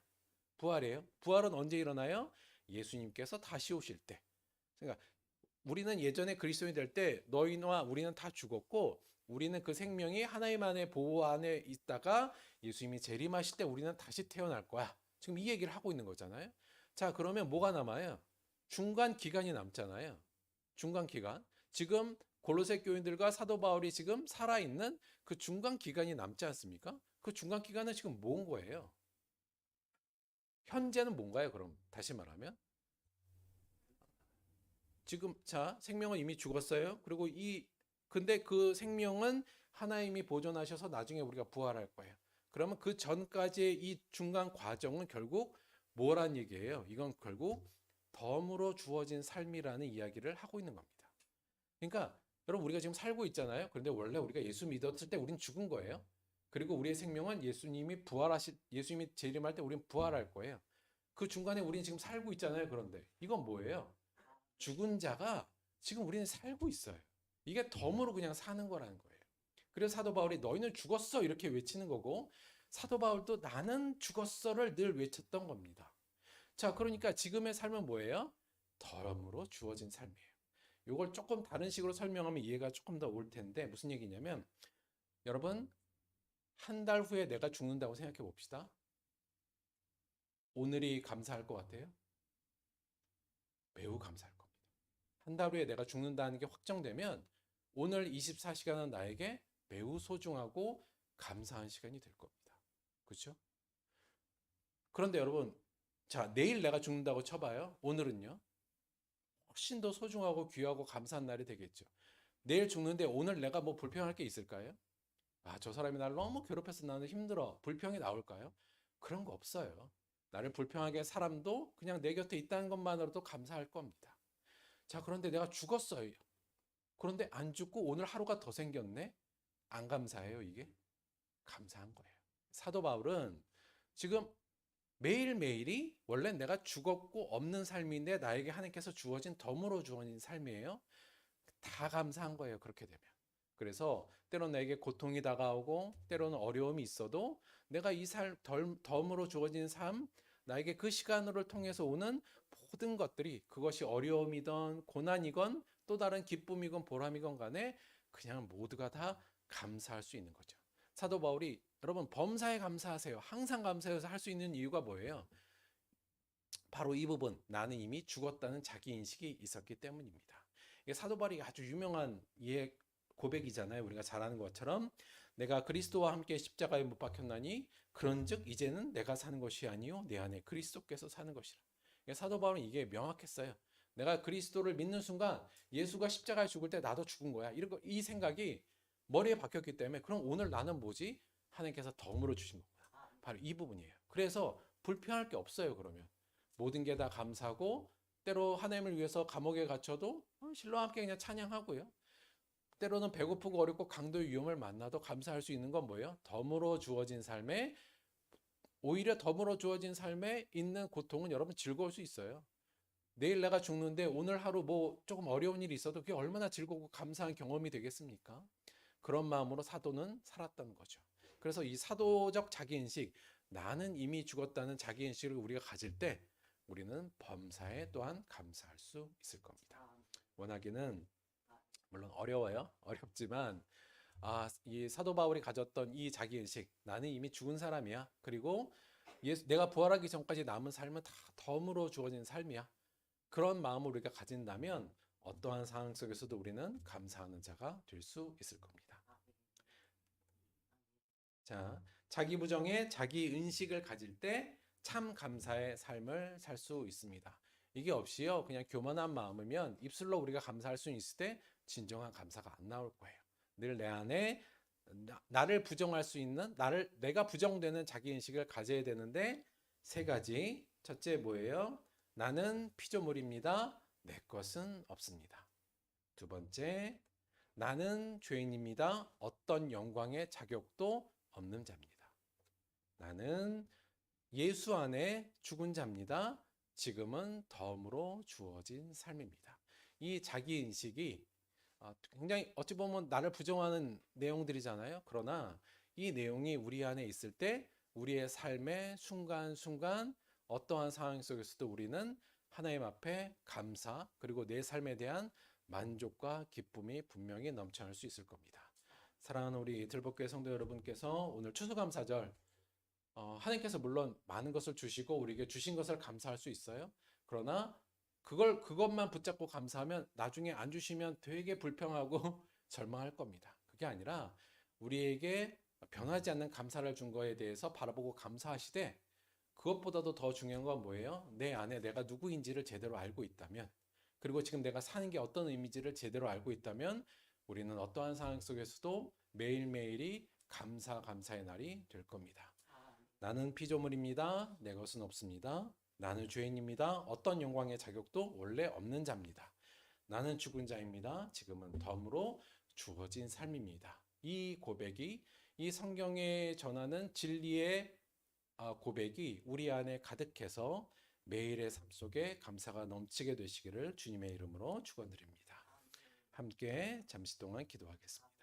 부활이에요. 부활은 언제 일어나요? 예수님께서 다시 오실 때. 그러니까 우리는 예전에 그리스도인이 될 때 너희와 우리는 다 죽었고 우리는 그 생명이 하나님 안에 보호 안에 있다가 예수님이 재림하실 때 우리는 다시 태어날 거야. 지금 이 얘기를 하고 있는 거잖아요. 자, 그러면 뭐가 남아요? 중간 기간이 남잖아요. 중간 기간. 지금 골로새 교인들과 사도 바울이 지금 살아있는 그 중간 기간이 남지 않습니까? 그 중간 기간은 지금 뭔 거예요? 현재는 뭔가요, 그럼? 다시 말하면. 지금, 자, 생명은 이미 죽었어요. 그리고 근데 그 생명은 하나님이 보존하셔서 나중에 우리가 부활할 거예요. 그러면 그 전까지의 이 중간 과정은 결국 뭐란 얘기예요? 이건 결국 덤으로 주어진 삶이라는 이야기를 하고 있는 겁니다. 그러니까 여러분 우리가 지금 살고 있잖아요. 그런데 원래 우리가 예수 믿었을 때 우린 죽은 거예요. 그리고 우리의 생명은 예수님이 재림할 때 우린 부활할 거예요. 그 중간에 우린 지금 살고 있잖아요. 그런데 이건 뭐예요? 죽은 자가 지금 우리는 살고 있어요. 이게 덤으로 그냥 사는 거라는 거예요. 그래서 사도 바울이 너희는 죽었어 이렇게 외치는 거고 사도 바울도 나는 죽었어를 늘 외쳤던 겁니다. 자, 그러니까 지금의 삶은 뭐예요? 덤으로 주어진 삶이에요. 이걸 조금 다른 식으로 설명하면 이해가 조금 더 올 텐데 무슨 얘기냐면 여러분 한 달 후에 내가 죽는다고 생각해 봅시다. 오늘이 감사할 것 같아요? 매우 감사할 겁니다. 한 달 후에 내가 죽는다는 게 확정되면 오늘 24시간은 나에게 매우 소중하고 감사한 시간이 될 겁니다. 그렇죠? 그런데 여러분, 자, 내일 내가 죽는다고 쳐봐요. 오늘은요? 훨씬 더 소중하고 귀하고 감사한 날이 되겠죠. 내일 죽는데 오늘 내가 뭐 불평할 게 있을까요? 아, 저 사람이 날 너무 괴롭혀서 나는 힘들어. 불평이 나올까요? 그런 거 없어요. 나를 불평하게 할 사람도 그냥 내 곁에 있다는 것만으로도 감사할 겁니다. 자, 그런데 내가 죽었어요. 그런데 안 죽고 오늘 하루가 더 생겼네? 안 감사해요, 이게? 감사한 거예요. 사도 바울은 지금 매일매일이 원래 내가 죽었고 없는 삶인데 나에게 하나님께서 주어진 덤으로 주어진 삶이에요. 다 감사한 거예요, 그렇게 되면. 그래서 때로는 나에게 고통이 다가오고 때로는 어려움이 있어도 내가 이 덤으로 주어진 삶, 나에게 그 시간을 통해서 오는 모든 것들이 그것이 어려움이건 고난이건 또 다른 기쁨이건 보람이건 간에 그냥 모두가 다 감사할 수 있는 거죠. 사도 바울이 여러분 범사에 감사하세요. 항상 감사해서 할 수 있는 이유가 뭐예요? 바로 이 부분, 나는 이미 죽었다는 자기 인식이 있었기 때문입니다. 이게 사도 바울이 아주 유명한 예 고백이잖아요. 우리가 잘 아는 것처럼 내가 그리스도와 함께 십자가에 못 박혔나니 그런즉 이제는 내가 사는 것이 아니요 내 안에 그리스도께서 사는 것이라. 사도 바울은 이게 명확했어요. 내가 그리스도를 믿는 순간 예수가 십자가에 죽을 때 나도 죽은 거야. 이 생각이 머리에 박혔기 때문에 그럼 오늘 나는 뭐지? 하나님께서 덤으로 주신 겁니다. 바로 이 부분이에요. 그래서 불편할 게 없어요. 그러면 모든 게 다 감사하고 때로 하나님을 위해서 감옥에 갇혀도 신령과 함께 그냥 찬양하고요. 때로는 배고프고 어렵고 강도의 위험을 만나도 감사할 수 있는 건 뭐예요? 덤으로 주어진 삶에 오히려 덤으로 주어진 삶에 있는 고통은 여러분 즐거울 수 있어요. 내일 내가 죽는데 오늘 하루 뭐 조금 어려운 일이 있어도 그게 얼마나 즐겁고 감사한 경험이 되겠습니까? 그런 마음으로 사도는 살았던 거죠. 그래서 이 사도적 자기인식, 나는 이미 죽었다는 자기인식을 우리가 가질 때 우리는 범사에 또한 감사할 수 있을 겁니다. 원하기는 물론 어려워요. 어렵지만 이 사도 바울이 가졌던 이 자기인식, 나는 이미 죽은 사람이야. 그리고 내가 부활하기 전까지 남은 삶은 다 덤으로 주어진 삶이야. 그런 마음을 우리가 가진다면 어떠한 상황 속에서도 우리는 감사하는 자가 될 수 있을 겁니다. 자, 자기 부정에 자기 인식을 가질 때 참 감사의 삶을 살 수 있습니다. 이게 없이요, 그냥 교만한 마음이면 입술로 우리가 감사할 수 있을 때 진정한 감사가 안 나올 거예요. 늘 내 안에 나를 부정할 수 있는 내가 부정되는 자기 인식을 가져야 되는데 세 가지. 첫째 뭐예요? 나는 피조물입니다. 내 것은 없습니다. 두 번째, 나는 죄인입니다. 어떤 영광의 자격도 없는 자입니다. 나는 예수 안에 죽은 자입니다. 지금은 덤으로 주어진 삶입니다. 이 자기 인식이 굉장히 어찌 보면 나를 부정하는 내용들이잖아요. 그러나 이 내용이 우리 안에 있을 때 우리의 삶의 순간순간 어떠한 상황 속에서도 우리는 하나님 앞에 감사 그리고 내 삶에 대한 만족과 기쁨이 분명히 넘쳐날 수 있을 겁니다. 사랑하는 우리 들복교회 성도 여러분께서 오늘 추수감사절 하나님께서 물론 많은 것을 주시고 우리에게 주신 것을 감사할 수 있어요. 그러나 그것만 붙잡고 감사하면 나중에 안 주시면 되게 불평하고 절망할 겁니다. 그게 아니라 우리에게 변하지 않는 감사를 준 거에 대해서 바라보고 감사하시되 그것보다도 더 중요한 건 뭐예요? 내 안에 내가 누구인지를 제대로 알고 있다면 그리고 지금 내가 사는 게 어떤 의미인지를 제대로 알고 있다면 우리는 어떠한 상황 속에서도 매일매일이 감사의 날이 될 겁니다. 나는 피조물입니다. 내 것은 없습니다. 나는 죄인입니다. 어떤 영광의 자격도 원래 없는 자입니다. 나는 죽은 자입니다. 지금은 덤으로 주어진 삶입니다. 이 고백이 이 성경에 전하는 진리의 고백이 우리 안에 가득해서 매일의 삶 속에 감사가 넘치게 되시기를 주님의 이름으로 축원드립니다. 함께 잠시 동안 기도하겠습니다.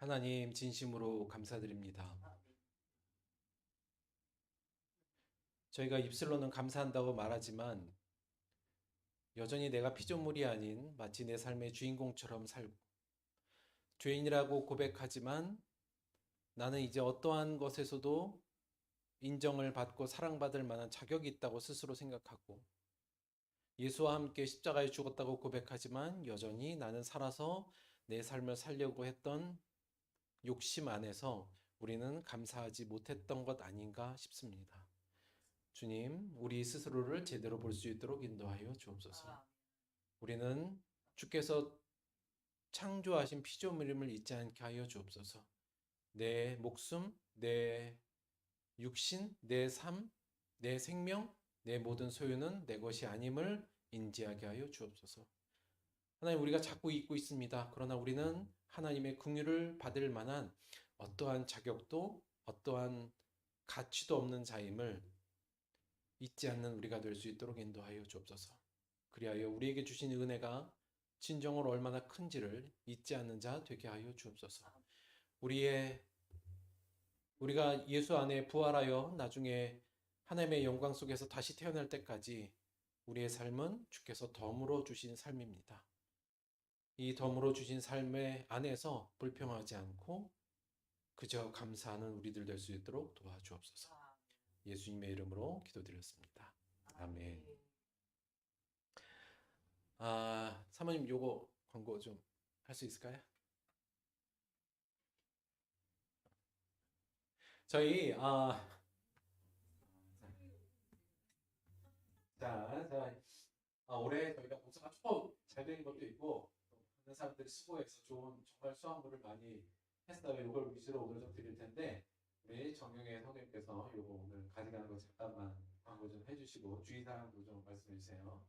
하나님 진심으로 감사드립니다. 저희가 입술로는 감사한다고 말하지만 여전히 내가 피조물이 아닌 마치 내 삶의 주인공처럼 살고 죄인이라고 고백하지만 나는 이제 어떠한 것에서도 인정을 받고 사랑받을 만한 자격이 있다고 스스로 생각하고 예수와 함께 십자가에 죽었다고 고백하지만 여전히 나는 살아서 내 삶을 살려고 했던 욕심 안에서 우리는 감사하지 못했던 것 아닌가 싶습니다. 주님, 우리 스스로를 제대로 볼 수 있도록 인도하여 주옵소서. 우리는 주께서 창조하신 피조물임을 잊지 않게 하여 주옵소서. 내 목숨, 내 육신, 내 삶, 내 생명, 내 모든 소유는 내 것이 아님을 인지하게 하여 주옵소서. 하나님, 우리가 자꾸 잊고 있습니다. 그러나 우리는 하나님의 긍휼을 받을 만한 어떠한 자격도 어떠한 가치도 없는 자임을 잊지 않는 우리가 될 수 있도록 인도하여 주옵소서. 그리하여 우리에게 주신 은혜가 진정으로 얼마나 큰지를 잊지 않는 자 되게 하여 주옵소서. 우리가 예수 안에 부활하여 나중에 하나님의 영광 속에서 다시 태어날 때까지 우리의 삶은 주께서 덤으로 주신 삶입니다. 이 덤으로 주신 삶의 안에서 불평하지 않고 그저 감사하는 우리들 될 수 있도록 도와주옵소서. 예수님의 이름으로 기도드렸습니다. 아멘. 사모님 요거 광고 좀 할 수 있을까요? 저희 올해 저희가 공사가 조금 잘 된 것도 있고 많은 사람들이 수고해서 좋은 정말 수확물을 많이 했어요. 이걸 위주로 오늘 좀 드릴 텐데 우리 정영애 선생님께서 요거 오늘 가져가는 거 잠깐만 광고 좀 해주시고 주의사항도 좀 말씀해 주세요.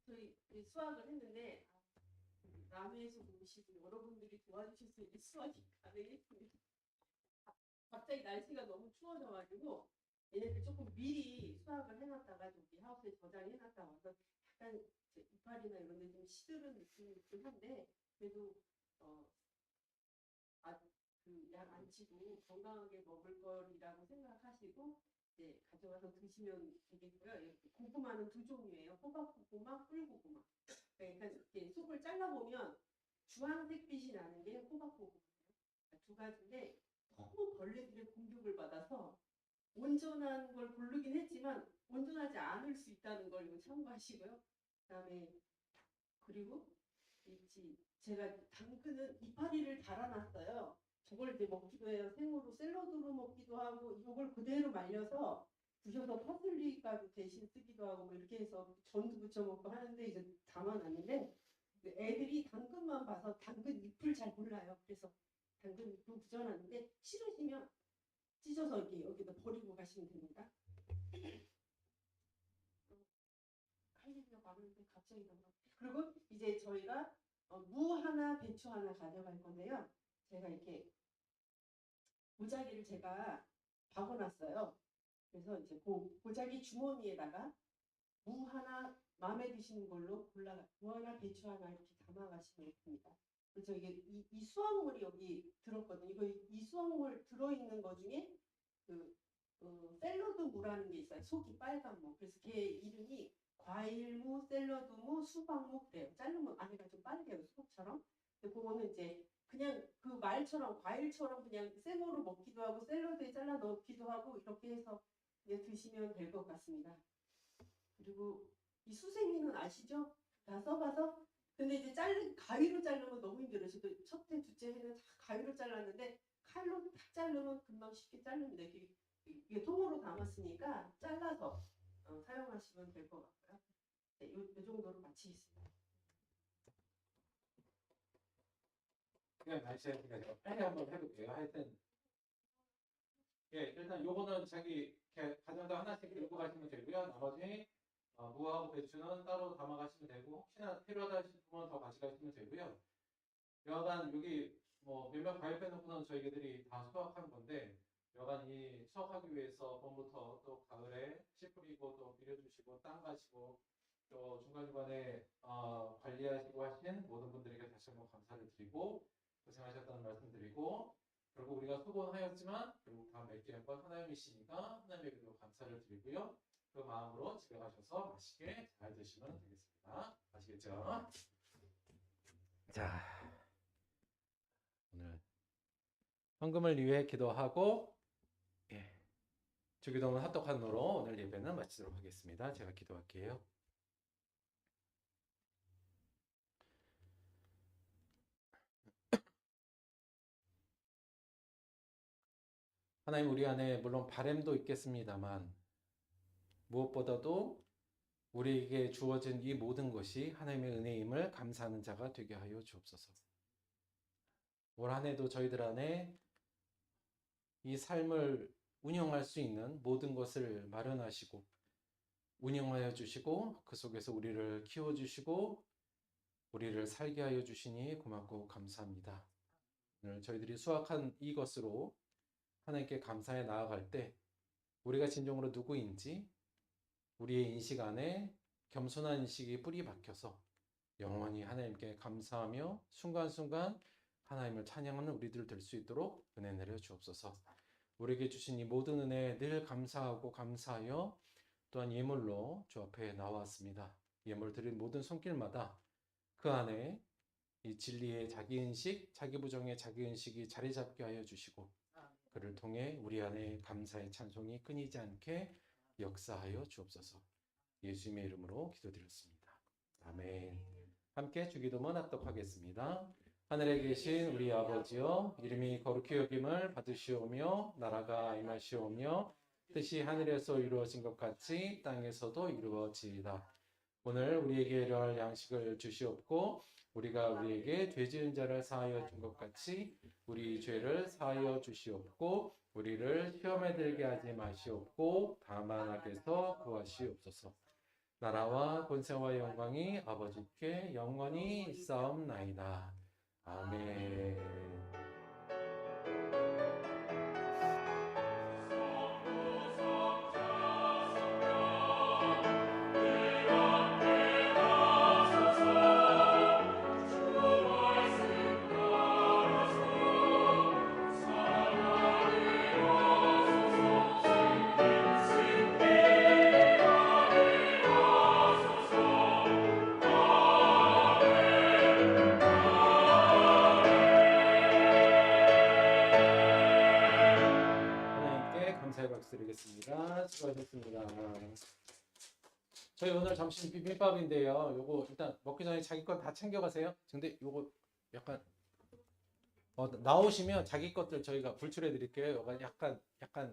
저희 수학을 했는데 남해에서 오시고 여러분들이 도와주셔서 이 수학이 가능했습니다. 갑자기 날씨가 너무 추워져가지고 얘네들 조금 미리 수학을 해놨다가 여기 하우스에 저장해놨다 와서 약간 이파리나 이런 데 좀 시드는 느낌이 있긴 한데 그래도 약 안 치고 건강하게 먹을 거리라고 생각하시고 이제 가져와서 드시면 되겠고요. 고구마는 두 종류예요. 호박 고구마, 꿀 고구마. 그러니까 이렇게 속을 잘라보면 주황색 빛이 나는 게 호박 고구마예요. 두 가지인데 너무 벌레들의 공격을 받아서 온전한 걸 고르긴 했지만 온전하지 않을 수 있다는 걸 이거 참고하시고요. 그다음에 그리고 제가 당근은 이파리를 달아놨어요. 저걸 이제 먹기도 해요. 생으로 샐러드로 먹기도 하고 이걸 그대로 말려서 부셔서 파슬리 가루 대신 쓰기도 하고 뭐 이렇게 해서 전도 부쳐 먹고 하는데 이제 담아놨는데 애들이 당근만 봐서 당근 잎을 잘 몰라요. 그래서 당근 잎도 부져놨는데 싫으시면 찢어서 이렇게 여기다 버리고 가시면 됩니다. 하려고 하는데 갑자기 너무 그리고 이제 저희가 무 하나 배추 하나 가져갈 건데요. 제가 이렇게 보자기를 제가 박아놨어요. 그래서 이제 그 보자기 주머니에다가 무 하나 마음에 드시는 걸로 무 하나 배추 하나 이렇게 담아가시면 됩니다. 그래서 이게 이 수확물이 여기 들었거든요. 이 수확물 들어있는 거 중에 샐러드 무라는 게 있어요. 속이 빨간 무. 그래서 걔 이름이 과일무, 샐러드무, 수박무 그래요. 자르면 안에가 좀 빨개요. 수박처럼. 근데 그거는 이제 그냥 그 말처럼 과일처럼 그냥 생으로 먹기도 하고 샐러드에 잘라 넣기도 하고 이렇게 해서 이제 드시면 될 것 같습니다. 그리고 이 수세미는 아시죠? 다 써봐서? 근데 이제 가위로 자르면 너무 힘들어요. 저도 첫째, 둘째 해는 다 가위로 잘랐는데 칼로 탁 자르면 금방 쉽게 자릅니다. 이게 통으로 담았으니까 잘라서 사용하시면 될 것 같고요. 네, 요 정도로 마치겠습니다. 그냥 날씨가 빨리 한번 해볼게요. 하여튼 일단 요거는 자기 가정당 하나씩 들고 가시면 되고요. 나머지 무하고 배추는 따로 담아가시면 되고 혹시나 필요하다 싶으면 더 가져가시면 되고요. 여하간 여기 뭐 몇몇 과일 빼놓고는 저희들이 다 수확한 건데 여간 이 수확하기 위해서 봄부터 또 가을에 씨 뿌리고 또 비료주시고 땅 가시고 또 중간중간에 관리하시고 하신 모든 분들에게 다시 한번 감사를 드리고 고생하셨다는 말씀 드리고 결국 우리가 수고는 하였지만 결국 다 맺게 한 건 하나님이시니까 하나님에게도 감사를 드리고요. 그 마음으로 집에 가셔서 맛있게 잘 드시면 되겠습니다. 아시겠죠? 자, 오늘 헌금을 위해 기도하고 예, 주기도문 합독한으로 오늘 예배는 마치도록 하겠습니다. 제가 기도할게요. 하나님, 우리 안에 물론 바램도 있겠습니다만 무엇보다도 우리에게 주어진 이 모든 것이 하나님의 은혜임을 감사하는 자가 되게 하여 주옵소서. 올 한 해도 저희들 안에 이 삶을 운영할 수 있는 모든 것을 마련하시고 운영하여 주시고 그 속에서 우리를 키워주시고 우리를 살게 하여 주시니 고맙고 감사합니다. 오늘 저희들이 수확한 이것으로 하나님께 감사해 나아갈 때 우리가 진정으로 누구인지 우리의 인식 안에 겸손한 인식이 뿌리 박혀서 영원히 하나님께 감사하며 순간순간 하나님을 찬양하는 우리들 될 수 있도록 은혜 내려 주옵소서. 우리에게 주신 이 모든 은혜 늘 감사하고 감사하여 또한 예물로 주 앞에 나왔습니다. 예물 드린 모든 손길마다 그 안에 이 진리의 자기인식, 자기부정의 자기인식이 자리 잡게 하여 주시고 그를 통해 우리 안에 감사의 찬송이 끊이지 않게 역사하여 주옵소서. 예수님의 이름으로 기도드렸습니다. 아멘. 함께 주기도문 합독하겠습니다. 하늘에 계신 우리 아버지여, 이름이 거룩히 여김을 받으시오며 나라가 임하시오며 뜻이 하늘에서 이루어진 것 같이 땅에서도 이루어지이다. 오늘 우리에게 일용할 양식을 주시옵고 우리가 우리에게 죄 지은 자를 사하여 준 것 같이 우리 죄를 사하여 주시옵고 우리를 시험에 들게 하지 마시옵고 다만 악에서 구하시옵소서. 나라와 권세와 영광이 아버지께 영원히 있사옵나이다. 아멘. 하나님께 감사의 박수 드리겠습니다. 수고하셨습니다. 저희 오늘 점심 비빔밥인데요. 요거 일단 먹기 전에 자기 건 다 챙겨가세요. 근데 요거 약간 나오시면 자기 것들 저희가 불출해 드릴게요. 약간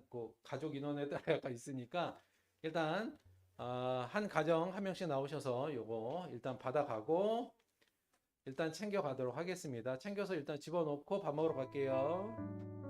그 가족 인원에 따라 약간 있으니까 일단 한 가정 한 명씩 나오셔서 요거 일단 받아가고 일단 챙겨가도록 하겠습니다. 챙겨서 일단 집어넣고 밥 먹으러 갈게요.